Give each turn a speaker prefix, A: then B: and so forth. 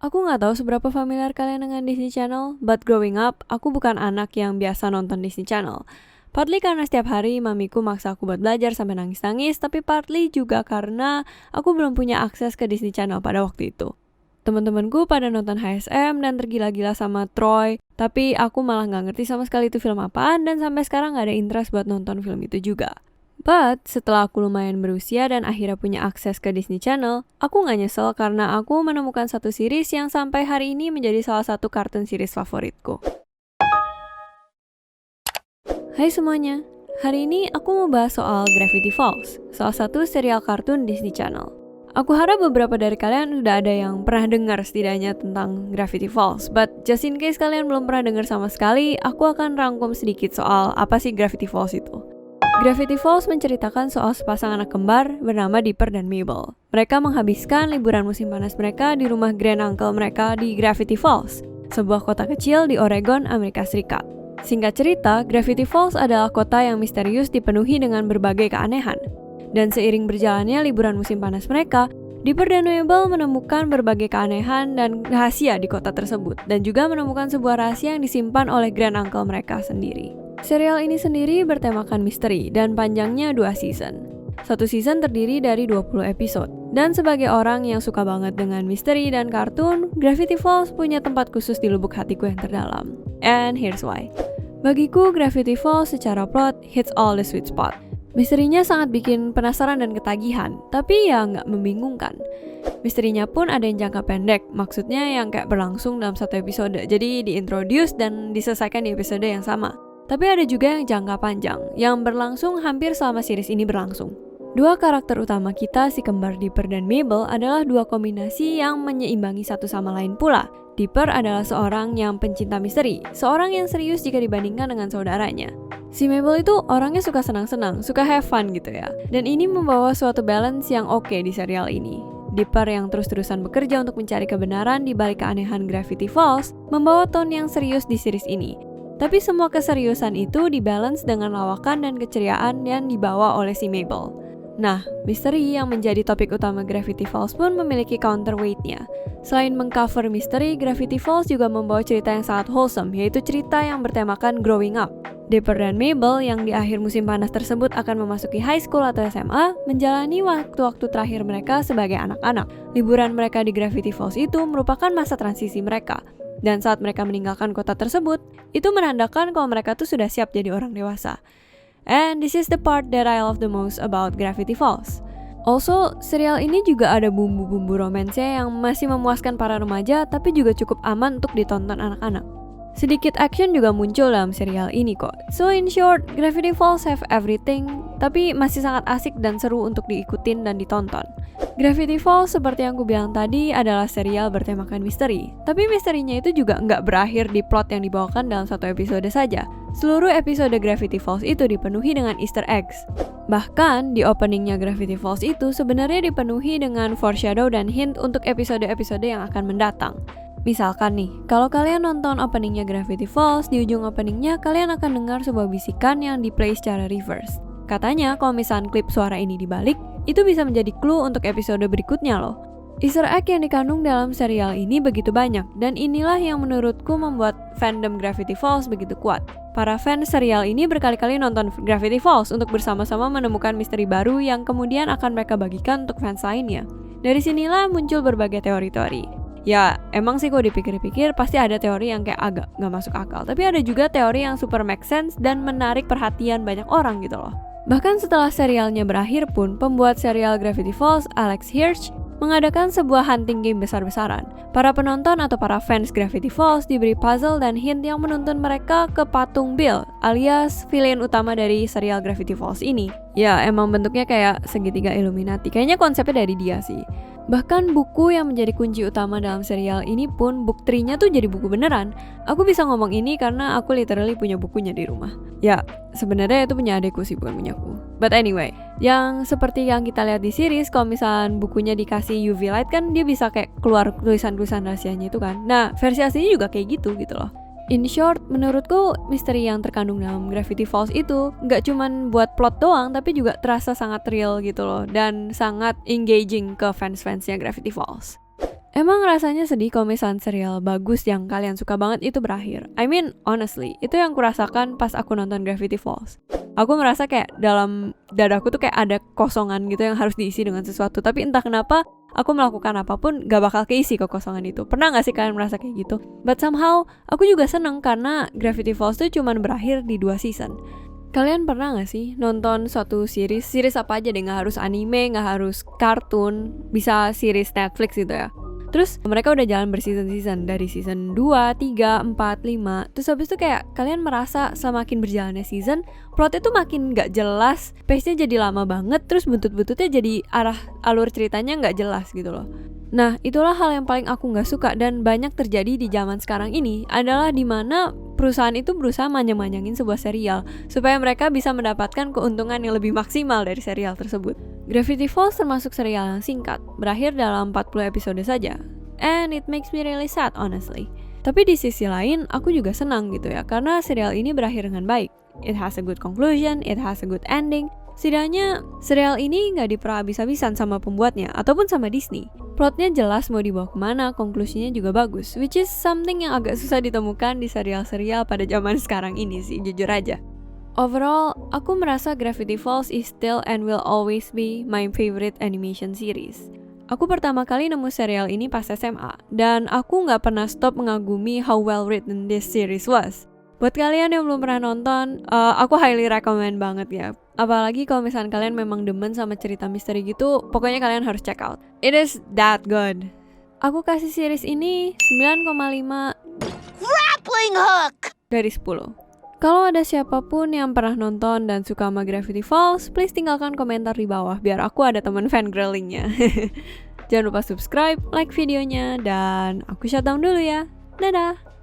A: Aku nggak tahu seberapa familiar kalian dengan Disney Channel, but growing up, aku bukan anak yang biasa nonton Disney Channel. Partly karena setiap hari mamiku maksa aku buat belajar sampai nangis-nangis, tapi partly juga karena aku belum punya akses ke Disney Channel pada waktu itu. Teman-temanku pada nonton HSM dan tergila-gila sama Troy, tapi aku malah nggak ngerti sama sekali itu film apaan dan sampai sekarang nggak ada interest buat nonton film itu juga. But, setelah aku lumayan berusia dan akhirnya punya akses ke Disney Channel, aku gak nyesel karena aku menemukan satu series yang sampai hari ini menjadi salah satu kartun series favoritku. Hai semuanya, hari ini aku mau bahas soal Gravity Falls, salah satu serial kartun Disney Channel. Aku harap beberapa dari kalian udah ada yang pernah dengar setidaknya tentang Gravity Falls, but just in case kalian belum pernah dengar sama sekali, aku akan rangkum sedikit soal apa sih Gravity Falls itu. Gravity Falls menceritakan soal sepasang anak kembar bernama Dipper dan Mabel. Mereka menghabiskan liburan musim panas mereka di rumah grand uncle mereka di Gravity Falls, sebuah kota kecil di Oregon, Amerika Serikat. Singkat cerita, Gravity Falls adalah kota yang misterius dipenuhi dengan berbagai keanehan. Dan seiring berjalannya liburan musim panas mereka, Dipper dan Mabel menemukan berbagai keanehan dan rahasia di kota tersebut, dan juga menemukan sebuah rahasia yang disimpan oleh grand uncle mereka sendiri. Serial ini sendiri bertemakan misteri dan panjangnya 2 season. Satu season terdiri dari 20 episode. Dan sebagai orang yang suka banget dengan misteri dan kartun, Gravity Falls punya tempat khusus di lubuk hatiku yang terdalam. And here's why. Bagiku, Gravity Falls secara plot hits all the sweet spot. Misterinya sangat bikin penasaran dan ketagihan, tapi ya nggak membingungkan. Misterinya pun ada yang jangka pendek, maksudnya yang kayak berlangsung dalam satu episode, jadi diintroduce dan diselesaikan di episode yang sama. Tapi ada juga yang jangka panjang, yang berlangsung hampir selama series ini berlangsung. Dua karakter utama kita, si kembar Dipper dan Mabel, adalah dua kombinasi yang menyeimbangi satu sama lain pula. Dipper adalah seorang yang pencinta misteri, seorang yang serius jika dibandingkan dengan saudaranya. Si Mabel itu orangnya suka senang-senang, suka have fun gitu ya. Dan ini membawa suatu balance yang oke di serial ini. Dipper yang terus-terusan bekerja untuk mencari kebenaran di balik keanehan Gravity Falls, membawa tone yang serius di series ini. Tapi semua keseriusan itu dibalance dengan lawakan dan keceriaan yang dibawa oleh si Mabel. Nah, misteri yang menjadi topik utama Gravity Falls pun memiliki counterweight-nya. Selain mengcover misteri, Gravity Falls juga membawa cerita yang sangat wholesome, yaitu cerita yang bertemakan growing up. Dipper dan Mabel yang di akhir musim panas tersebut akan memasuki high school atau SMA, menjalani waktu-waktu terakhir mereka sebagai anak-anak. Liburan mereka di Gravity Falls itu merupakan masa transisi mereka. Dan saat mereka meninggalkan kota tersebut, itu menandakan kalau mereka tuh sudah siap jadi orang dewasa. And this is the part that I love the most about Gravity Falls. Also, serial ini juga ada bumbu-bumbu romansnya yang masih memuaskan para remaja, tapi juga cukup aman untuk ditonton anak-anak. Sedikit action juga muncul dalam serial ini kok. So in short, Gravity Falls have everything, tapi masih sangat asik dan seru untuk diikutin dan ditonton. Gravity Falls seperti yang aku bilang tadi adalah serial bertemakan misteri. Tapi misterinya itu juga nggak berakhir di plot yang dibawakan dalam satu episode saja. Seluruh episode Gravity Falls itu dipenuhi dengan Easter eggs. Bahkan di openingnya Gravity Falls itu sebenarnya dipenuhi dengan foreshadow dan hint untuk episode-episode yang akan mendatang. Misalkan nih, kalau kalian nonton openingnya Gravity Falls, di ujung openingnya kalian akan dengar sebuah bisikan yang di-play secara reverse. Katanya kalau misalkan klip suara ini dibalik, itu bisa menjadi clue untuk episode berikutnya loh. Easter egg yang dikandung dalam serial ini begitu banyak, dan inilah yang menurutku membuat fandom Gravity Falls begitu kuat. Para fans serial ini berkali-kali nonton Gravity Falls untuk bersama-sama menemukan misteri baru yang kemudian akan mereka bagikan untuk fans lainnya. Dari sinilah muncul berbagai teori-teori. Ya, emang sih kalau dipikir-pikir pasti ada teori yang kayak agak nggak masuk akal. Tapi ada juga teori yang super make sense dan menarik perhatian banyak orang gitu loh. Bahkan setelah serialnya berakhir pun, pembuat serial Gravity Falls, Alex Hirsch, mengadakan sebuah hunting game besar-besaran. Para penonton atau para fans Gravity Falls diberi puzzle dan hint yang menuntun mereka ke patung Bill, alias villain utama dari serial Gravity Falls ini. Ya, emang bentuknya kayak segitiga Illuminati. Kayaknya konsepnya dari dia sih. Bahkan buku yang menjadi kunci utama dalam serial ini pun book 3-nya tuh jadi buku beneran. Aku bisa ngomong ini karena aku literally punya bukunya di rumah. Ya, sebenarnya itu punya adekku sih, bukan punyaku. But anyway, yang seperti yang kita lihat di series, kalau misalnya bukunya dikasih UV light kan dia bisa kayak keluar tulisan-tulisan rahasianya itu kan. Nah, versi aslinya juga kayak gitu loh. In short, menurutku misteri yang terkandung dalam Gravity Falls itu nggak cuman buat plot doang, tapi juga terasa sangat real gitu loh, dan sangat engaging ke fans-fansnya Gravity Falls. Emang rasanya sedih kalau misalnya serial bagus yang kalian suka banget itu berakhir. I mean, honestly, itu yang kurasakan pas aku nonton Gravity Falls. Aku merasa kayak dalam dadaku tuh kayak ada kosongan gitu yang harus diisi dengan sesuatu. Tapi entah kenapa, aku melakukan apapun gak bakal keisi kekosongan itu. Pernah gak sih kalian merasa kayak gitu? But somehow, aku juga seneng karena Gravity Falls tuh cuman berakhir di 2 season. Kalian pernah gak sih nonton suatu series apa aja deh, gak harus anime, gak harus kartun, bisa series Netflix gitu ya. Terus mereka udah jalan berseason-season, dari season 2, 3, 4, 5. Terus habis itu kayak kalian merasa semakin berjalannya season, plotnya tuh makin gak jelas, pace-nya jadi lama banget, terus buntut-buntutnya jadi alur ceritanya gak jelas gitu loh. Nah, itulah hal yang paling aku gak suka dan banyak terjadi di zaman sekarang ini, adalah dimana perusahaan itu berusaha manjang-manjangin sebuah serial supaya mereka bisa mendapatkan keuntungan yang lebih maksimal dari serial tersebut. Gravity Falls termasuk serial yang singkat, berakhir dalam 40 episode saja. And it makes me really sad honestly. Tapi di sisi lain, aku juga senang gitu ya, karena serial ini berakhir dengan baik. It has a good conclusion, it has a good ending. Setidaknya, serial ini gak diperhabis-habisan sama pembuatnya, ataupun sama Disney. Plotnya jelas mau dibawa kemana, konklusinya juga bagus, which is something yang agak susah ditemukan di serial-serial pada zaman sekarang ini sih, jujur aja. Overall, aku merasa Gravity Falls is still and will always be my favorite animation series. Aku pertama kali nemu serial ini pas SMA, dan aku gak pernah stop mengagumi how well written this series was. Buat kalian yang belum pernah nonton, aku highly recommend banget ya. Apalagi kalau misalnya kalian memang demen sama cerita misteri gitu, pokoknya kalian harus check out. It is that good. Aku kasih series ini 9,5
B: Grappling hook
A: dari 10. Kalau ada siapapun yang pernah nonton dan suka sama Gravity Falls, please tinggalkan komentar di bawah biar aku ada teman fangirlingnya. Jangan lupa subscribe, like videonya, dan aku shutdown dulu ya. Dadah!